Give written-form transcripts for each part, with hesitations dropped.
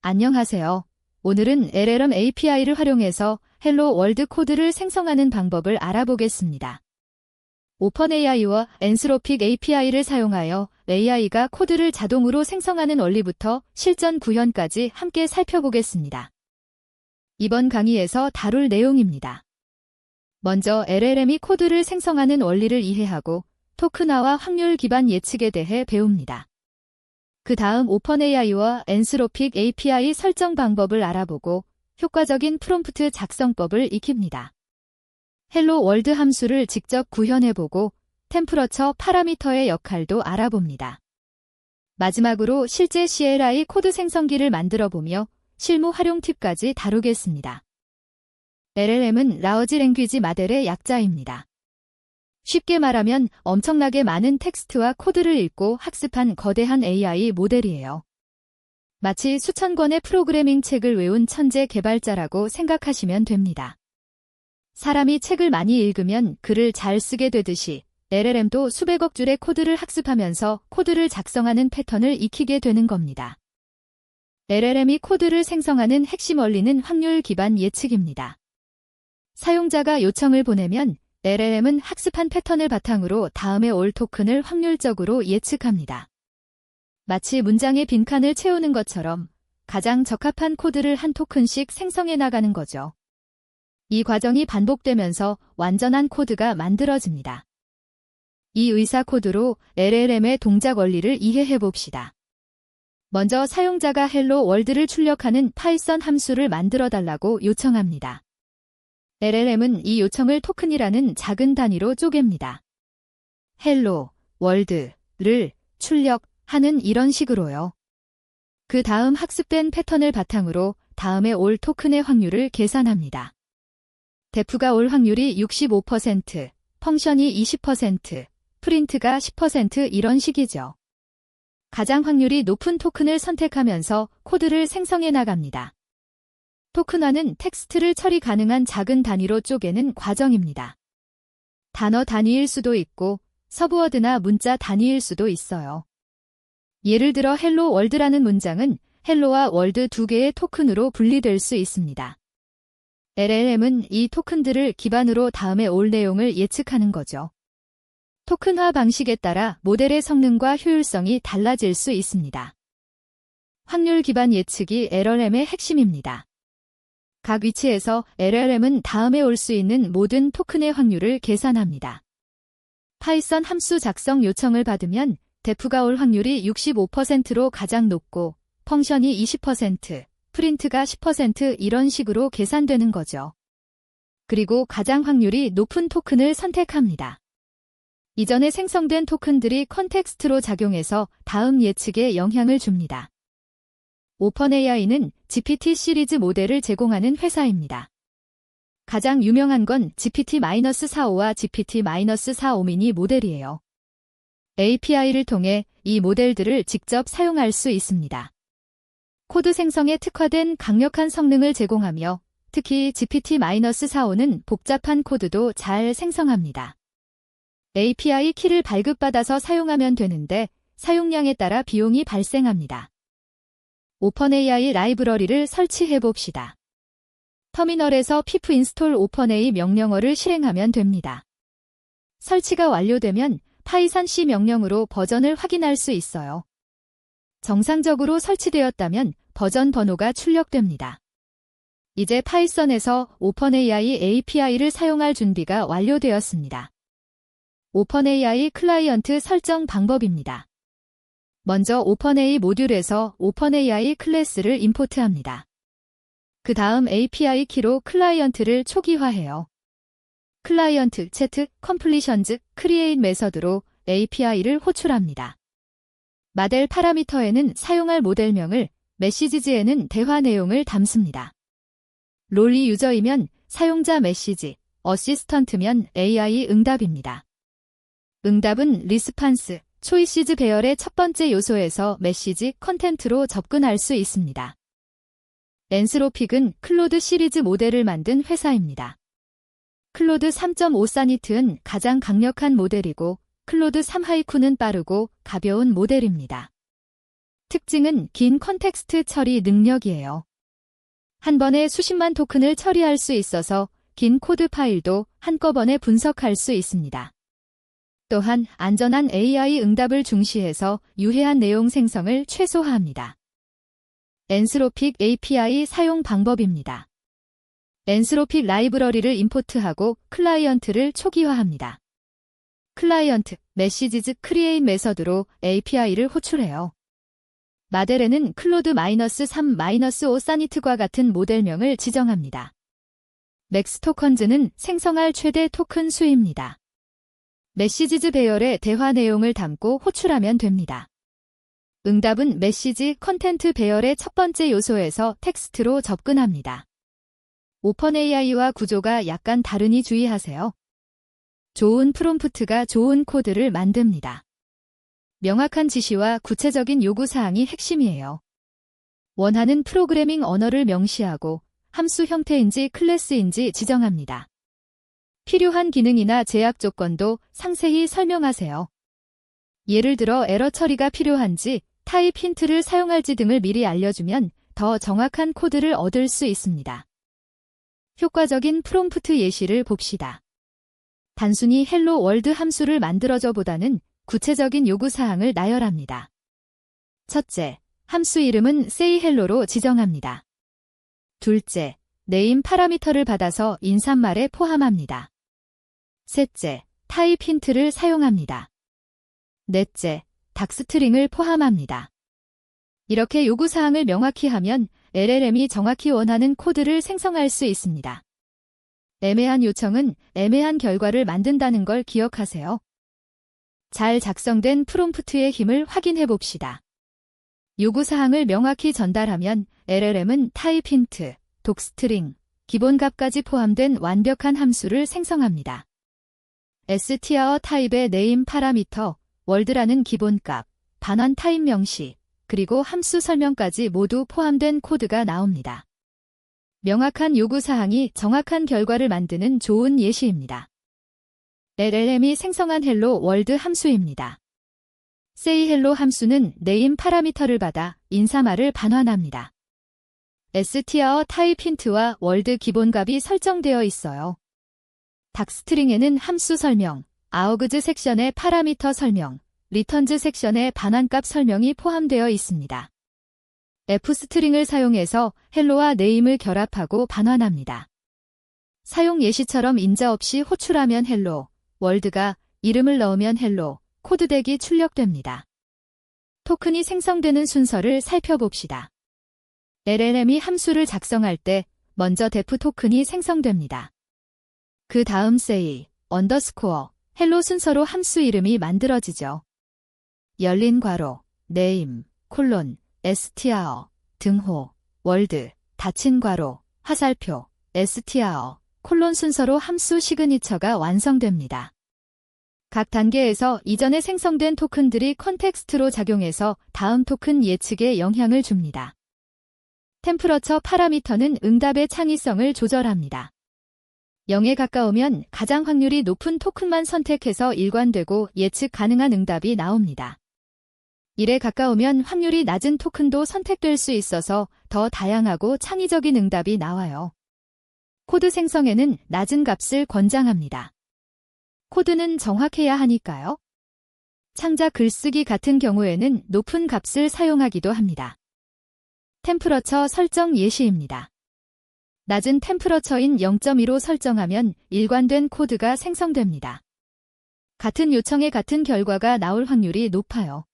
안녕하세요. 오늘은 LLM API를 활용해서 헬로 월드 코드를 생성하는 방법을 알아보겠습니다. 오픈AI와 엔스로픽 API를 사용하여 AI가 코드를 자동으로 생성하는 원리부터 실전 구현까지 함께 살펴보겠습니다. 이번 강의에서 다룰 내용입니다. 먼저 LLM이 코드를 생성하는 원리를 이해하고 토큰화와 확률 기반 예측에 대해 배웁니다. 그 다음 오픈AI와 엔스로픽 API 설정 방법을 알아보고 효과적인 프롬프트 작성법을 익힙니다. 헬로 월드 함수를 직접 구현해보고 템퍼러처 파라미터의 역할도 알아봅니다. 마지막으로 실제 CLI 코드 생성기를 만들어보며 실무 활용 팁까지 다루겠습니다. LLM은 라우지 랭귀지 마델의 약자입니다. 쉽게 말하면 엄청나게 많은 텍스트와 코드를 읽고 학습한 거대한 AI 모델이에요. 마치 수천 권의 프로그래밍 책을 외운 천재 개발자라고 생각하시면 됩니다. 사람이 책을 많이 읽으면 글을 잘 쓰게 되듯이 LLM도 수백억 줄의 코드를 학습하면서 코드를 작성하는 패턴을 익히게 되는 겁니다. LLM이 코드를 생성하는 핵심 원리는 확률 기반 예측입니다. 사용자가 요청을 보내면 LLM은 학습한 패턴을 바탕으로 다음에 올 토큰을 확률적으로 예측합니다. 마치 문장의 빈칸을 채우는 것처럼 가장 적합한 코드를 한 토큰씩 생성해 나가는 거죠. 이 과정이 반복되면서 완전한 코드가 만들어집니다. 이 의사 코드로 LLM의 동작 원리를 이해해 봅시다. 먼저 사용자가 헬로 월드를 출력하는 파이썬 함수를 만들어 달라고 요청합니다. LLM은 이 요청을 토큰이라는 작은 단위로 쪼갭니다. 헬로 월드를 출력하는 이런 식으로요. 그 다음 학습된 패턴을 바탕으로 다음에 올 토큰의 확률을 계산합니다. def가 올 확률이 65%, 펑션이 20%, 프린트가 10% 이런 식이죠. 가장 확률이 높은 토큰을 선택하면서 코드를 생성해 나갑니다. 토큰화는 텍스트를 처리 가능한 작은 단위로 쪼개는 과정입니다. 단어 단위일 수도 있고 서브워드나 문자 단위일 수도 있어요. 예를 들어 헬로 월드라는 문장은 헬로와 월드 두 개의 토큰으로 분리될 수 있습니다. LLM은 이 토큰들을 기반으로 다음에 올 내용을 예측하는 거죠. 토큰화 방식에 따라 모델의 성능과 효율성이 달라질 수 있습니다. 확률 기반 예측이 LLM의 핵심입니다. 각 위치에서 LLM은 다음에 올 수 있는 모든 토큰의 확률을 계산합니다. 파이썬 함수 작성 요청을 받으면 def가 올 확률이 65%로 가장 높고 펑션이 20%, 프린트가 10% 이런 식으로 계산되는 거죠. 그리고 가장 확률이 높은 토큰을 선택합니다. 이전에 생성된 토큰들이 컨텍스트로 작용해서 다음 예측에 영향을 줍니다. 오픈AI는 GPT 시리즈 모델을 제공하는 회사입니다. 가장 유명한 건 GPT-4.5와 GPT-4.5 미니 모델이에요. API를 통해 이 모델들을 직접 사용할 수 있습니다. 코드 생성에 특화된 강력한 성능을 제공하며 특히 GPT-4.5는 복잡한 코드도 잘 생성합니다. API 키를 발급받아서 사용하면 되는데 사용량에 따라 비용이 발생합니다. 오픈AI 라이브러리를 설치해 봅시다. 터미널에서 pip install openAI 명령어를 실행하면 됩니다. 설치가 완료되면 파이썬 C 명령으로 버전을 확인할 수 있어요. 정상적으로 설치되었다면 버전 번호가 출력됩니다. 이제 파이썬에서 오픈AI API를 사용할 준비가 완료되었습니다. 오픈AI 클라이언트 설정 방법입니다. 먼저 오픈AI 모듈에서 오픈AI 클래스를 임포트합니다. 그 다음 API 키로 클라이언트를 초기화해요. 클라이언트 채트 컴플리션즈 크리에이트 메서드로 API를 호출합니다. 마델 파라미터에는 사용할 모델명을, 메시지즈에는 대화 내용을 담습니다. 롤리 유저이면 사용자 메시지, 어시스턴트면 AI 응답입니다. 응답은 리스판스, 초이시즈 배열의 첫 번째 요소에서 메시지 컨텐트로 접근할 수 있습니다. 엔스로픽은 클로드 시리즈 모델을 만든 회사입니다. 클로드 3.5 사니트는 가장 강력한 모델이고 클로드 3 하이쿠는 빠르고 가벼운 모델입니다. 특징은 긴 컨텍스트 처리 능력이에요. 한 번에 수십만 토큰을 처리할 수 있어서 긴 코드 파일도 한꺼번에 분석할 수 있습니다. 또한 안전한 AI 응답을 중시해서 유해한 내용 생성을 최소화합니다. 엔스로픽 API 사용 방법입니다. 엔스로픽 라이브러리를 임포트하고 클라이언트를 초기화합니다. 클라이언트 메시지즈 크리에이트 메서드로 API를 호출해요. 마델에는 클로드-3-5 사니트과 같은 모델명을 지정합니다. 맥스 토컨즈는 생성할 최대 토큰 수입니다. 메시지즈 배열에 대화 내용을 담고 호출하면 됩니다. 응답은 메시지 컨텐트 배열의 첫 번째 요소에서 텍스트로 접근합니다. 오펀AI와 구조가 약간 다르니 주의하세요. 좋은 프롬프트가 좋은 코드를 만듭니다. 명확한 지시와 구체적인 요구사항이 핵심이에요. 원하는 프로그래밍 언어를 명시하고 함수 형태인지 클래스인지 지정합니다. 필요한 기능이나 제약 조건도 상세히 설명하세요. 예를 들어 에러 처리가 필요한지, 타입 힌트를 사용할지 등을 미리 알려주면 더 정확한 코드를 얻을 수 있습니다. 효과적인 프롬프트 예시를 봅시다. 단순히 헬로 월드 함수를 만들어줘 보다는 구체적인 요구사항을 나열합니다. 첫째, 함수 이름은 say hello로 지정합니다. 둘째, 네임 파라미터를 받아서 인사말에 포함합니다. 셋째, 타입 힌트를 사용합니다. 넷째, 닥스트링을 포함합니다. 이렇게 요구사항을 명확히 하면 LLM이 정확히 원하는 코드를 생성할 수 있습니다. 애매한 요청은 애매한 결과를 만든다는 걸 기억하세요. 잘 작성된 프롬프트의 힘을 확인해 봅시다. 요구사항을 명확히 전달하면 LLM은 타입 힌트, 독스트링, 기본값까지 포함된 완벽한 함수를 생성합니다. str 타입의 네임 파라미터, 월드라는 기본값, 반환 타입 명시, 그리고 함수 설명까지 모두 포함된 코드가 나옵니다. 명확한 요구사항이 정확한 결과를 만드는 좋은 예시입니다. LLM이 생성한 헬로 월드 함수입니다. say hello 함수는 네임 파라미터를 받아 인사말을 반환합니다. str 타입 힌트와 월드 기본값이 설정되어 있어요. 닥스트링에는 함수 설명, 아우그즈 섹션의 파라미터 설명, 리턴즈 섹션의 반환값 설명이 포함되어 있습니다. f스트링을 사용해서 헬로와 네임을 결합하고 반환합니다. 사용 예시처럼 인자 없이 호출하면 헬로, 월드가 이름을 넣으면 헬로, 코드덱이 출력됩니다. 토큰이 생성되는 순서를 살펴봅시다. LLM이 함수를 작성할 때 먼저 def 토큰이 생성됩니다. 그 다음 say, 언더스코어, 헬로 순서로 함수 이름이 만들어지죠. 열린 괄호, name, 콜론, str, 등호, 월드, 닫힌 괄호, 화살표, str, 콜론 순서로 함수 시그니처가 완성됩니다. 각 단계에서 이전에 생성된 토큰들이 컨텍스트로 작용해서 다음 토큰 예측에 영향을 줍니다. 템프러처 파라미터는 응답의 창의성을 조절합니다. 0에 가까우면 가장 확률이 높은 토큰만 선택해서 일관되고 예측 가능한 응답이 나옵니다. 1에 가까우면 확률이 낮은 토큰도 선택될 수 있어서 더 다양하고 창의적인 응답이 나와요. 코드 생성에는 낮은 값을 권장합니다. 코드는 정확해야 하니까요. 창자 글쓰기 같은 경우에는 높은 값을 사용하기도 합니다. 템프러처 설정 예시입니다. 낮은 템프러처인 0.2로 설정하면 일관된 코드가 생성됩니다. 같은 요청에 같은 결과가 나올 확률이 높아요.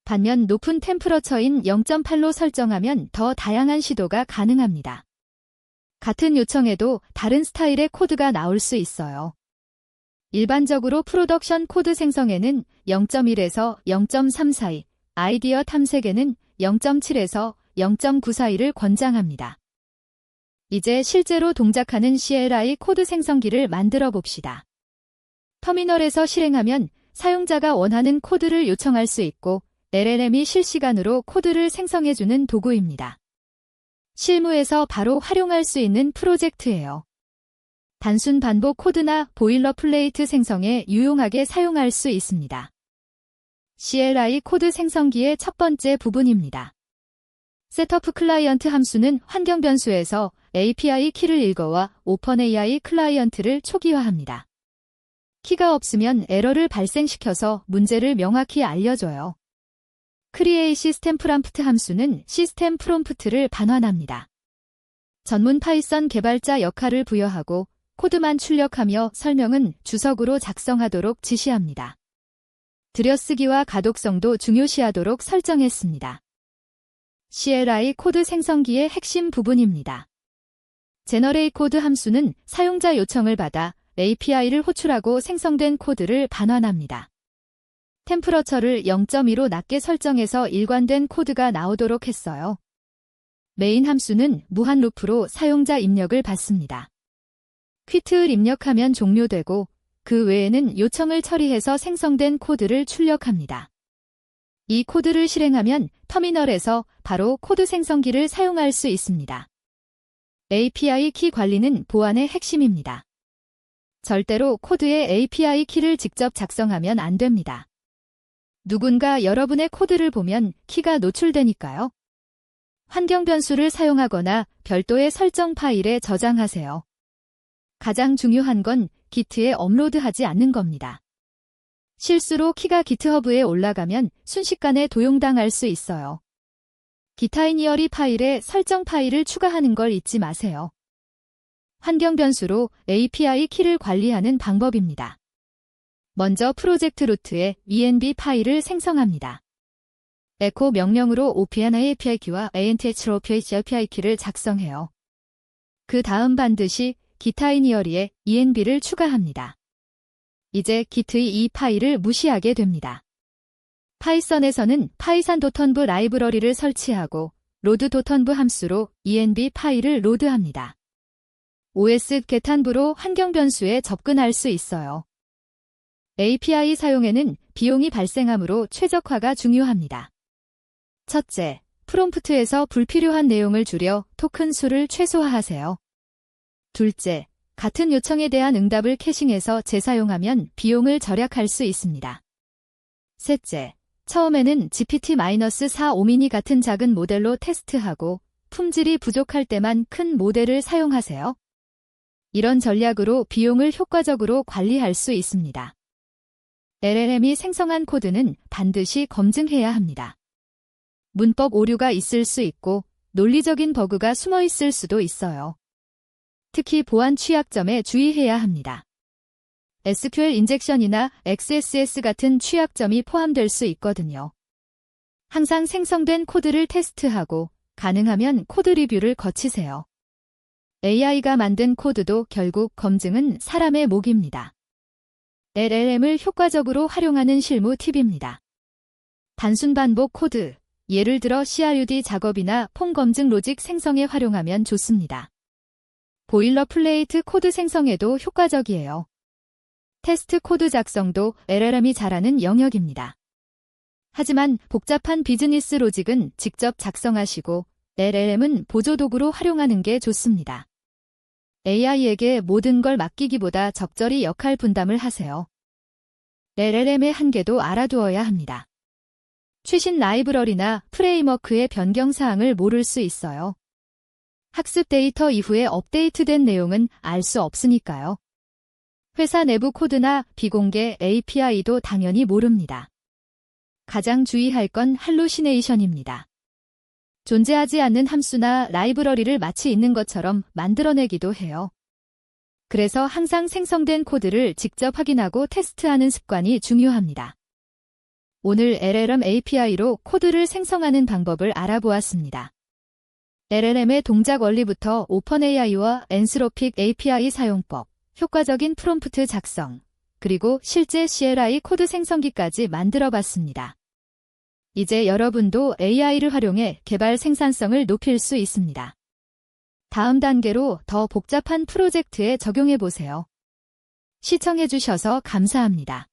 반면 높은 템프러처인 0.8로 설정하면 더 다양한 시도가 가능합니다. 같은 요청에도 다른 스타일의 코드가 나올 수 있어요. 일반적으로 프로덕션 코드 생성에는 0.1에서 0.3 사이, 아이디어 탐색에는 0.7에서 0.9 사이를 권장합니다. 이제 실제로 동작하는 CLI 코드 생성기를 만들어 봅시다. 터미널에서 실행하면 사용자가 원하는 코드를 요청할 수 있고 LLM이 실시간으로 코드를 생성해주는 도구입니다. 실무에서 바로 활용할 수 있는 프로젝트예요. 단순 반복 코드나 보일러플레이트 생성에 유용하게 사용할 수 있습니다. CLI 코드 생성기의 첫 번째 부분입니다. 셋업 클라이언트 함수는 환경 변수에서 API 키를 읽어와 오픈AI 클라이언트를 초기화합니다. 키가 없으면 에러를 발생시켜서 문제를 명확히 알려줘요. Create 시스템 프롬프트 함수는 시스템 프롬프트를 반환합니다. 전문 파이썬 개발자 역할을 부여하고 코드만 출력하며 설명은 주석으로 작성하도록 지시합니다. 들여쓰기와 가독성도 중요시하도록 설정했습니다. CLI 코드 생성기의 핵심 부분입니다. Generate 코드 함수는 사용자 요청을 받아 API를 호출하고 생성된 코드를 반환합니다. 템퍼러처를 0.2로 낮게 설정해서 일관된 코드가 나오도록 했어요. 메인 함수는 무한 루프로 사용자 입력을 받습니다. 퀴트를 입력하면 종료되고 그 외에는 요청을 처리해서 생성된 코드를 출력합니다. 이 코드를 실행하면 터미널에서 바로 코드 생성기를 사용할 수 있습니다. API 키 관리는 보안의 핵심입니다. 절대로 코드에 API 키를 직접 작성하면 안 됩니다. 누군가 여러분의 코드를 보면 키가 노출되니까요. 환경 변수를 사용하거나 별도의 설정 파일에 저장하세요. 가장 중요한 건 기트에 업로드하지 않는 겁니다. 실수로 키가 기트허브에 올라가면 순식간에 도용당할 수 있어요. 기타이니어리 파일에 설정 파일을 추가하는 걸 잊지 마세요. 환경 변수로 API 키를 관리하는 방법입니다. 먼저 프로젝트 루트에 env 파일을 생성합니다. echo 명령으로 OpenAI API 키와 ANTHOPH 키를 작성해요. 그 다음 반드시 기타이니어리에 env를 추가합니다. 이제 기트의 이 파일을 무시하게 됩니다. 파이썬에서는 파이썬.env 라이브러리를 설치하고 load.env 함수로 env 파일을 로드합니다. OS 게탄브로 환경 변수에 접근할 수 있어요. API 사용에는 비용이 발생하므로 최적화가 중요합니다. 첫째, 프롬프트에서 불필요한 내용을 줄여 토큰 수를 최소화하세요. 둘째, 같은 요청에 대한 응답을 캐싱해서 재사용하면 비용을 절약할 수 있습니다. 셋째, 처음에는 GPT-4 오미니 같은 작은 모델로 테스트하고 품질이 부족할 때만 큰 모델을 사용하세요. 이런 전략으로 비용을 효과적으로 관리할 수 있습니다. LLM이 생성한 코드는 반드시 검증해야 합니다. 문법 오류가 있을 수 있고 논리적인 버그가 숨어 있을 수도 있어요. 특히 보안 취약점에 주의해야 합니다. SQL 인젝션이나 XSS 같은 취약점이 포함될 수 있거든요. 항상 생성된 코드를 테스트하고 가능하면 코드 리뷰를 거치세요. AI가 만든 코드도 결국 검증은 사람의 몫입니다. LLM을 효과적으로 활용하는 실무 팁입니다. 단순 반복 코드, 예를 들어 CRUD 작업이나 폼 검증 로직 생성에 활용하면 좋습니다. 보일러플레이트 코드 생성에도 효과적이에요. 테스트 코드 작성도 LLM이 잘하는 영역입니다. 하지만 복잡한 비즈니스 로직은 직접 작성하시고 LLM은 보조도구로 활용하는 게 좋습니다. AI에게 모든 걸 맡기기보다 적절히 역할 분담을 하세요. LLM의 한계도 알아두어야 합니다. 최신 라이브러리나 프레임워크의 변경 사항을 모를 수 있어요. 학습 데이터 이후에 업데이트된 내용은 알 수 없으니까요. 회사 내부 코드나 비공개 API도 당연히 모릅니다. 가장 주의할 건 할루시네이션입니다. 존재하지 않는 함수나 라이브러리를 마치 있는 것처럼 만들어내기도 해요. 그래서 항상 생성된 코드를 직접 확인하고 테스트하는 습관이 중요합니다. 오늘 LLM API로 코드를 생성하는 방법을 알아보았습니다. LLM의 동작 원리부터 오픈AI와 엔스로픽 API 사용법, 효과적인 프롬프트 작성, 그리고 실제 CLI 코드 생성기까지 만들어봤습니다. 이제 여러분도 AI를 활용해 개발 생산성을 높일 수 있습니다. 다음 단계로 더 복잡한 프로젝트에 적용해보세요. 시청해주셔서 감사합니다.